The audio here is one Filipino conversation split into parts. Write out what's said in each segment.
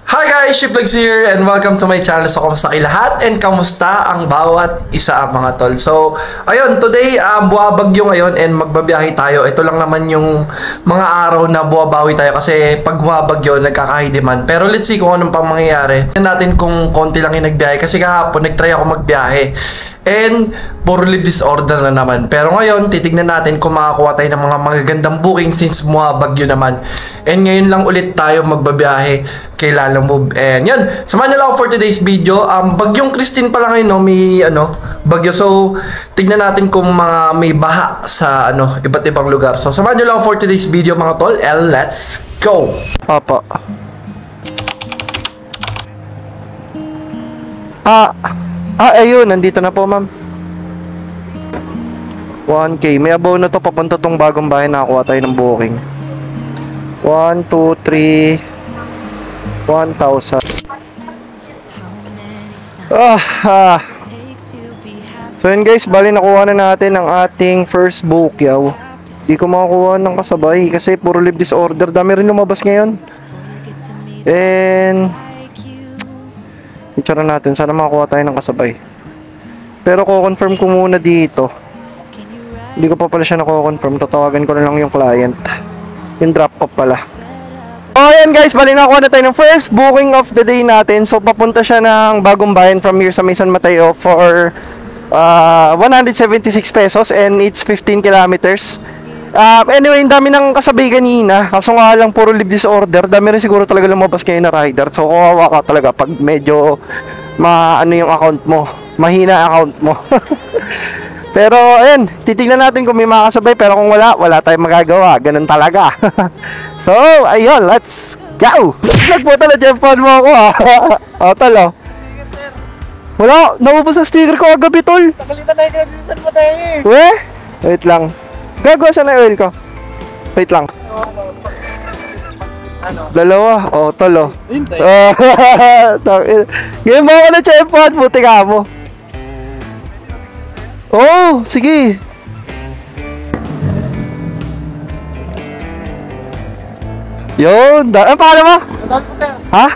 Hi guys, Shiplegs here and welcome to my channel. So, kamusta kayo lahat and kamusta ang bawat isa mga tol? So, ayun, today buwabagyo ngayon and magbabiyahe tayo. Ito lang naman yung mga araw na buwabawi tayo kasi pag buwabagyo, nagkakahidiman. Pero let's see kung anong pang mangyayari. Tignan natin kung konti lang yung nagbiyahe kasi kahapon nagtry ako magbiyahe. And puro leave disorder na naman. Pero ngayon, titignan natin kung makakuha tayo ng mga magagandang booking since buwabagyo naman. And ngayon lang ulit tayo magbabiyahe kay Lalang Move. And yun, samahan nyo lang ako for today's video. Bagyong Christine pala ngayon, no? May bagyo. So, tignan natin kung mga may baha sa iba't ibang lugar. So, samahan nyo lang ako for today's video mga tol. And let's go! Papa. Ayun, nandito na po, ma'am. 1K. May abaw na to, papunta tong bagong bahay, nakakuha tayo ng booking. 1, 2, 3, 1,000. So yun guys, bali nakuha na natin ang ating first book, yaw. Di ko makakuha ng kasabay kasi puro leave disorder. Dami rin lumabas ngayon. And itsara natin, sana makakuha tayo ng kasabay. Pero ko-confirm ko muna dito. Hindi ko pa pala siya nako-confirm. Tatawagan ko na lang yung client. Yung drop off pala. So ayan guys, bali nakakuha na tayo ng first booking of the day natin. So papunta siya ng bagong bayan from here sa San Mateo for 176 pesos and it's 15 kilometers. Anyway, ang dami ng kasabay kanina. Kaso nga lang puro leave disorder. Dami rin siguro talaga lumabas kayo na rider. So kawawa ka talaga pag medyo yung account mo, mahina account mo. Pero ayan, titignan natin kung may makakasabay. Pero kung wala tayong magagawa. Ganun talaga. So ayun, let's go. Nagpunta na dyan phone mo ako talo. Wala, naubos ang sticker ko kagabi tol. Tagalitan na yung saan mo tayo eh. Wait lang. Gagawa sa na oil ko. Wait lang. Dalawa. Talo. Ngayon mo ako na chempon. Buti ka mo. Sige. Yun. Paano mo? Rodolfo. Ha?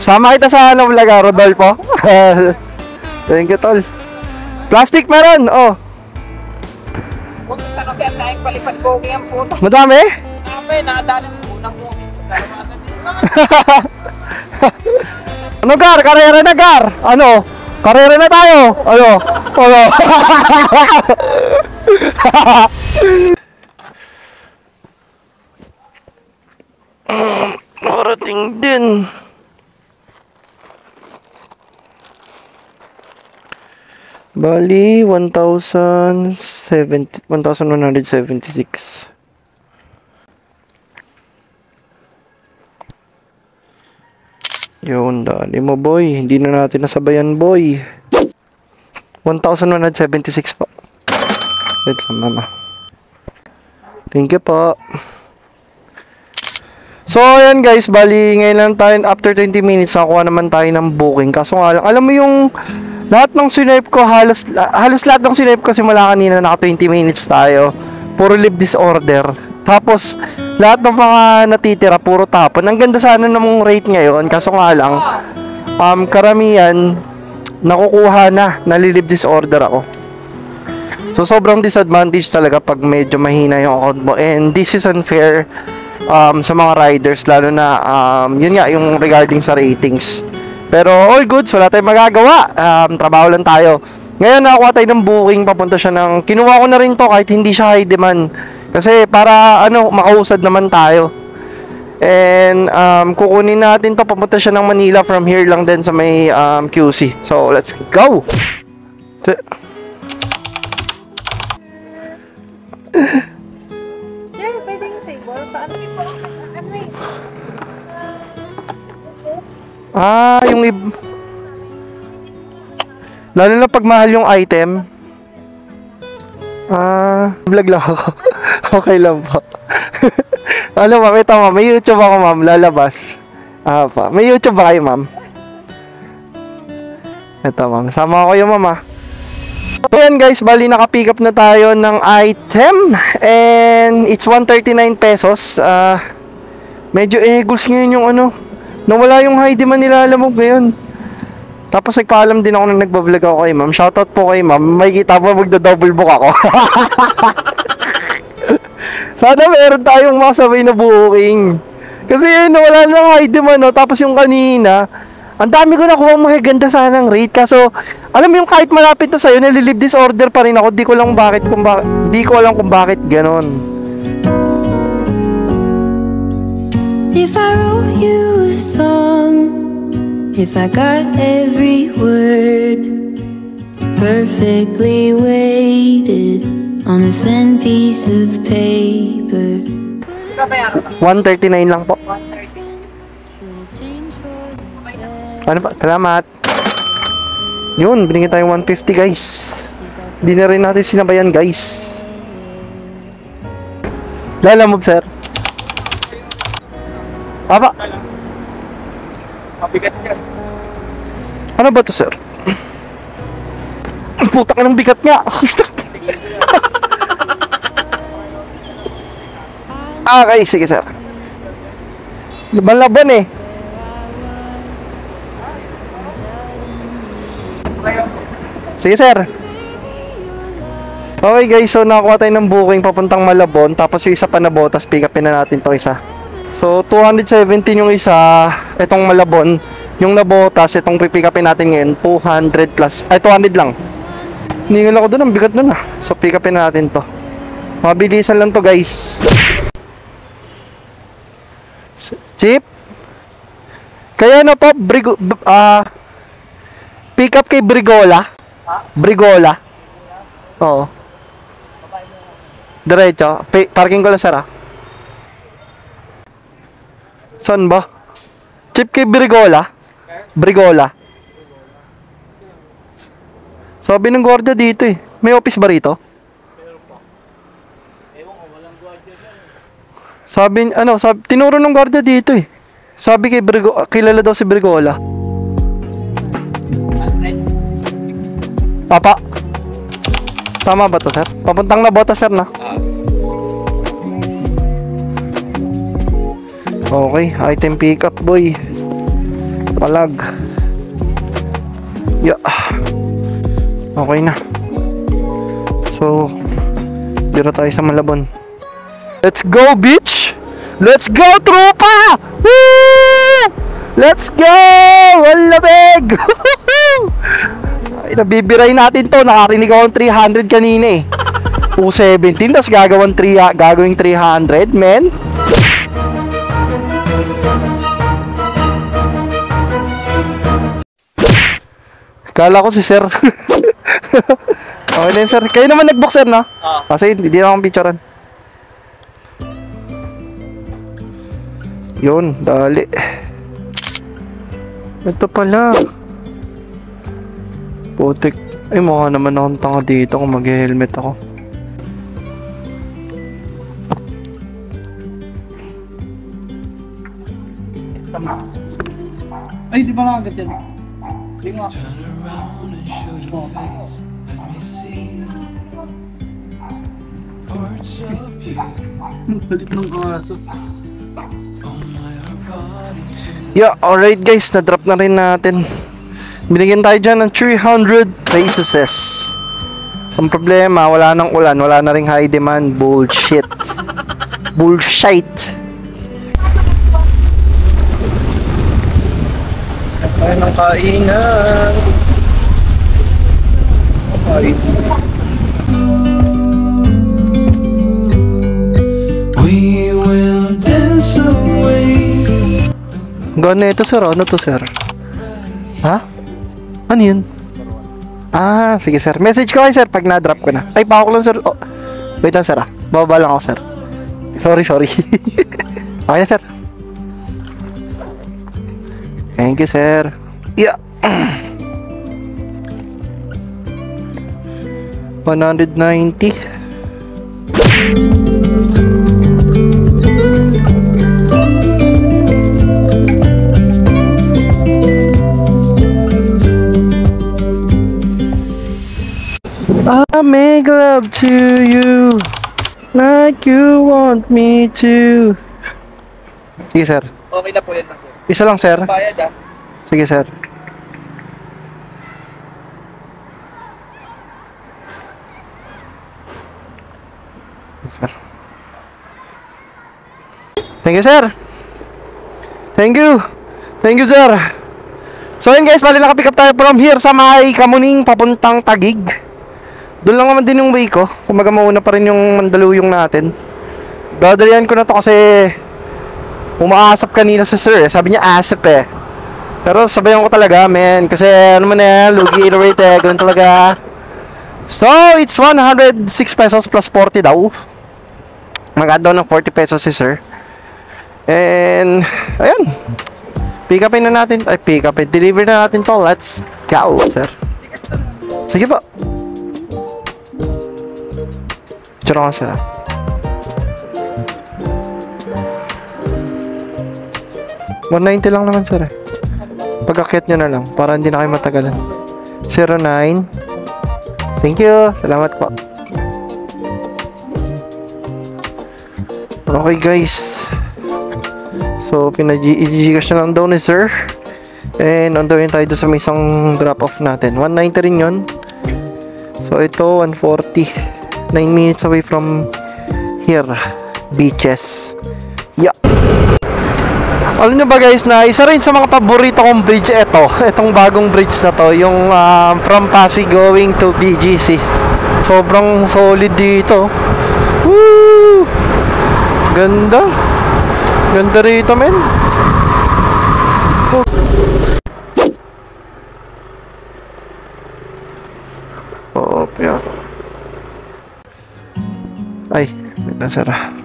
Sama kita sa vlog, Rodolfo. Thank you, tol. Plastic meron. Pumunta kasi ang daing palipad booking ang puto. Madami? Sabi, nakadaan ang unang booking. Gar? Karera na, Gar? Karera na tayo? Nakarating din. Bali, 1,176. Yun, dali mo boy. Hindi na natin nasabayan boy. 1,176 pa. Wait lang mama. Thank you po. So ayan guys, bali ngayon lang tayo, after 20 minutes nakuha naman tayo ng booking. Kaso nga lang, alam mo yung lahat ng sinipe ko, halos lahat ng sinipe ko simula kanina, naka 20 minutes tayo. Puro leave disorder. Tapos lahat ng mga natitira puro tapon. Ang ganda sana ng rate ngayon, kaso nga lang karamihan nakukuha na, nalilive disorder ako. So sobrang disadvantage talaga pag medyo mahina yung account mo, and this is unfair sa mga riders, lalo na yun nga, yung regarding sa ratings. Pero all goods, wala tayong magagawa. Trabaho lang tayo. Ngayon nakakuha tayo ng booking, papunta siya ng, kinuha ko na rin to kahit hindi siya high demand. Kasi para makausad naman tayo. And kukunin natin to, papunta siya ng Manila, from here lang din sa may QC. So let's go. Lalo na pag mahal yung item. Vlog lang ako. Okay lang po. Ma'am, ito ma'am, may YouTube ako ma'am, lalabas. May YouTube ba kayo ma'am? Ito ma'am, sama ko yung ma'am. So yan guys, bali naka-pick up na tayo ng item. And it's 139 pesos. Medyo Eagles ngayon yung ano. Nawala yung high demand nila, alam mo ngayon. Tapos nagpaalam din ako nang nagbablog ako kay ma'am. Shoutout po kay ma'am. May kita pa magda-double book ako. Sana meron tayong makasabay na booking. Kasi yun, wala lang high demand, no? Tapos yung kanina, ang dami ko nakuha magaganda sanang rate. Kaso, alam mo yung kahit malapit na sa'yo, nalilive disorder pa rin ako. Di ko alam kung bakit ganon. If I wrote you a song, if I got every word perfectly weighted on a thin piece of paper, 139 lang po. Ano pa? Salamat. Yun, binigyan tayong 150 guys. Hindi na rin natin sinabayan guys. Lalamove sir. Aba. Mabigat yan. Ano ba to sir? Putak ng bigat nga. Okay, sige sir. Laban eh. Sige sir. Okay guys, so nakakuha tayo ng booking papuntang Malabon. Tapos yung isa pa na botas, pick upin na natin to isa. So 217 yung isa, itong Malabon. Yung nabotas, itong pick upin natin ngayon 200 plus, ay 200 lang. Ningal ako doon, ang bigat doon ah. So pick upin na natin to. Mabilisan lang to guys. Chip? Kaya na po, pick up kay Brigola. Brigola. Oo. Diretso. Parking ko lang sir ah. Saan ba? Chip kay Brigola. Brigola. Sabi ng gwardiya dito eh. May office ba rito? Sabi, tinuro ng gwardiya dito eh. Sabi kay Brigola, kilala daw si Brigola. Papa. Tama ba to sir? Papuntang Nabota sir na. Okay, item pick up boy. Palag. Yeah. Okay na. So, dito tayo sa Malabon. Let's go bitch! Let's go tropa! Woo! Let's go! Walabeg! Ay, nabibiray natin to. Nakarinig ako ng 300 kanina eh. 217, tas gagawing 300, men. Kala ko si sir. Okay na yun, sir. Kayo naman nag-book, sir, no? Kasi hindi na akong picturean. Yun, dali. Ito pala. Putik. Ay, mukha naman akong tanga dito kung mag-helmet ako. Ay, di ba nga agad yan? Di nga. Palit ng aso. Yeah, alright guys, na-drop na rin natin. Binigyan tayo dyan ng 300 pesos. Ang problema, wala nang ulan, wala na ring high demand. Bullshit. Bullshit. Tayo ng kainan. Okay. We will dance away. Gano'n ito sir, ano to sir? Ha? Ano yun? Ah, sige sir. Message ko kayo sir pag na-drop ko na. Ay, pako ko lang sir. Oh. Wait lang sir ah. Bababa lang ako sir. Sorry. Okay na sir. Thank you sir. Yeah. 190. I make love to you like you want me to. Sige, sir. Okay na po yan na po. Isa lang, sir. Bayad ah. Sige, sir. Sir. Thank you, sir. Thank you. Thank you, sir. So yun guys, bali nakapick up tayo from here sa may Kamuning papuntang Taguig. Doon lang naman din yung way ko. Kumaga mauna pa rin yung Mandaluyong natin. Dadalian ko na to kasi umaasap kanina sa sir. Sabi niya asap eh. Pero sabayan ko talaga, men. Kasi ano man yan, lugi rate eh. Ganun talaga. So, it's 106 pesos plus 40 daw. Mag-add daw ng 40 pesos si sir. And, ayun. Pick upin na natin. Ay, pick upin. Deliver na natin to. Let's go, sir. Sige po. Tsura ko sila. $190 lang naman, sir. Pag-akyat nyo na lang para hindi na kayo matagalan. 09. Thank you. Salamat po. Okay, guys. So, pinag-i-gigas na lang daw ni sir. And on the way tayo sa may isang drop-off natin. 190 rin yun. So, ito 140. 9 minutes away from here. Beaches. Yeah. Alam nyo ba guys na isa rin sa mga paborito kong bridge itong bagong bridge na to, yung from Pasig going to BGC. Sobrang solid dito. Woo! Ganda. Ganda rito, men. Oh, yeah. Ay, may nasara.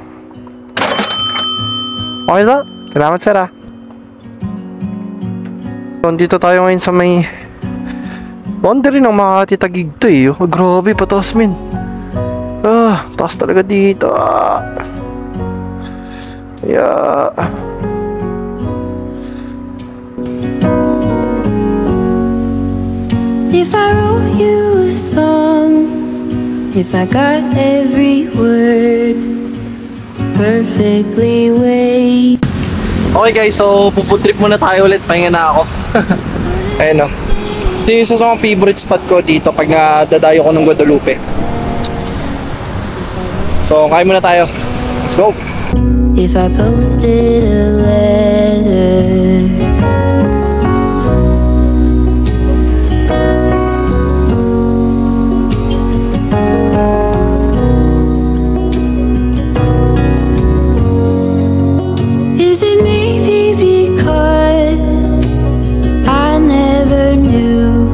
Okay na. Salamat, sir. So, dito tayo ngayon sa may boundary ng Makati Taguig to eh. Oh, grabe, pataas, men. Taas talaga dito. Yeah. If I wrote you a song, if I got every word perfectly weighed. Okay guys, so pupuntrip muna tayo ulit. Pahinga na ako. Ayun o. Ito yung isa sa mga favorite spot ko dito pag nadadayo ko ng Guadalupe. So, kain muna tayo. Let's go. If I posted a letter, is it maybe because I never knew?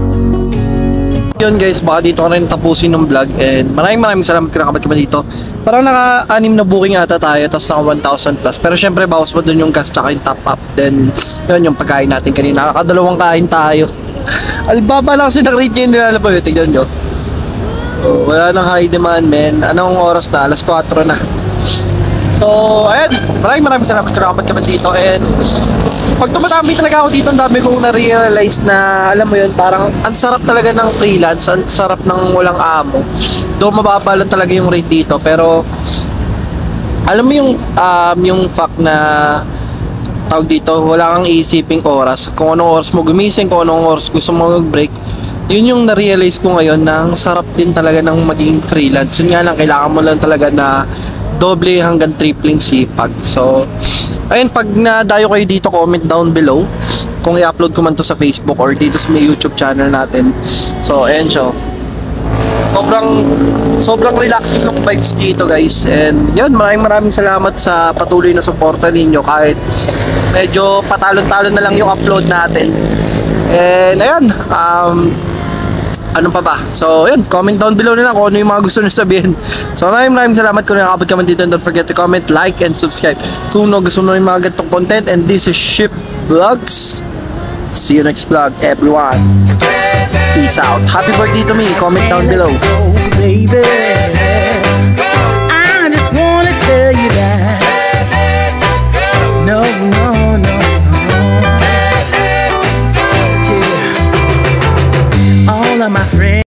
Yun guys, baka dito ko rin tapusin ng vlog. And maraming salamat kinakabat ka ba dito. Parang naka-6 na booking ata tayo, tapos naka 1,000 plus. Pero syempre bawas mo dun yung gas tsaka yung top up. Then yun yung pagkain natin kanina. Nakakadalawang kain tayo. Albaba lang kasi nakrate nyo yung nilalaba yun. Tignan nyo. Wala nang high demand, men. Anong oras na? Alas 4 na. So, ayan. Maraming salamat kinakabat ka ba dito. And pag tumatambay talaga ako dito, ang dami kong na-realize na, alam mo yun, parang ang sarap talaga ng freelance, ang sarap ng walang amo. Doon mababa lang talaga yung rate dito, pero alam mo yung fact na tawag dito, wala kang iisiping oras. Kung anong oras mo gumising, kung anong oras gusto mo mag-break, yun yung na-realize ko ngayon na ang sarap din talaga ng maging freelance. Yun nga lang, kailangan mo lang talaga na doble hanggang tripling sipag. So, ayun, pag nadayo kayo dito, comment down below kung i-upload ko man to sa Facebook or dito sa may YouTube channel natin. So, ayun siya. Sobrang relaxing ng vibes dito, guys. And yun, maraming salamat sa patuloy na suporta ninyo kahit medyo patalon-talon na lang yung upload natin. And ayun, ano pa ba? So, yun, comment down below na lang kung ano yung mga gusto nyo sabihin. So, maraming salamat kung nakakapag ka man dito. And don't forget to comment, like, and subscribe kung gusto mo yung mga ganitong content. And this is Ship Vlogs. See you next vlog, everyone. Peace out. Happy birthday to me. Comment down below. Baby